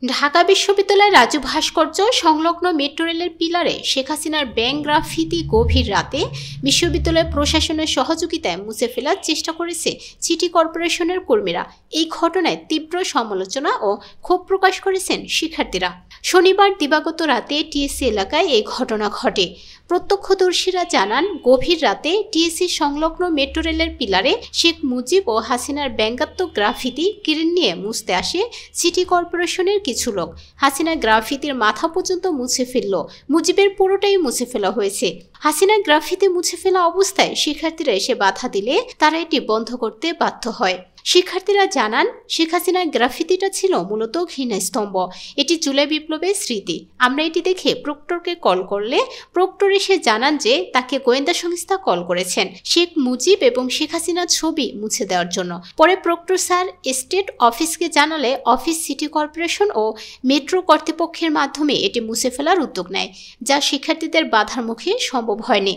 ঢাকা বিশ্ববিদ্যালয়ের রাজু ভাস্কর্য সংলগ্ন মেট্রো রেলের পিলারে শেখ হাসিনার ব্যাঙ গ্রাফিতি গভীর রাতে বিশ্ববিদ্যালয় প্রশাসনের সহযোগিতায় মুছে ফেলার চেষ্টা করেছে সিটি কর্পোরেশনের কর্মীরা। এই ঘটনায় তীব্র সমালোচনা ও ক্ষোভ প্রকাশ করেছেন শিক্ষার্থীরা। শনিবার দিবাগত রাতে টিএসসি এলাকায় এই ঘটনা ঘটে। প্রত্যক্ষদর্শীরা জানান, গভীর রাতে টিএসসি সংলগ্ন মেট্রো রেলের পিলারে শেখ মুজিব ও হাসিনার ব্যঙ্গাত্মক গ্রাফিতি কিরিন নিয়ে মুছতে আসে সিটি কর্পোরেশনের কিছু লোক। হাসিনার গ্রাফিতির মাথা পর্যন্ত মুছে ফেলল, মুজিবের পুরোটাই মুছে ফেলা হয়েছে। হাসিনার গ্রাফিতি মুছে ফেলা অবস্থায় শিক্ষার্থীরা এসে বাধা দিলে তারা এটি বন্ধ করতে বাধ্য হয়। শিক্ষার্থীরা জানান, শেখ হাসিনার গ্রাফিতিটা ছিল মূলত ঘৃণাস্তম্ভ। এটি জুলাই বিপ্লবের স্মৃতি। আমরা এটি দেখে প্রক্টরকে কল করলে প্রক্টর এসে জানান যে তাকে গোয়েন্দা সংস্থা কল করেছেন শেখ মুজিব এবং শেখ হাসিনার ছবি মুছে দেওয়ার জন্য। পরে প্রক্টর স্যার স্টেট অফিসকে জানালে অফিস সিটি কর্পোরেশন ও মেট্রো কর্তৃপক্ষের মাধ্যমে এটি মুছে ফেলার উদ্যোগ নেয়, যা শিক্ষার্থীদের বাধার মুখে সম্ভব হয়নি।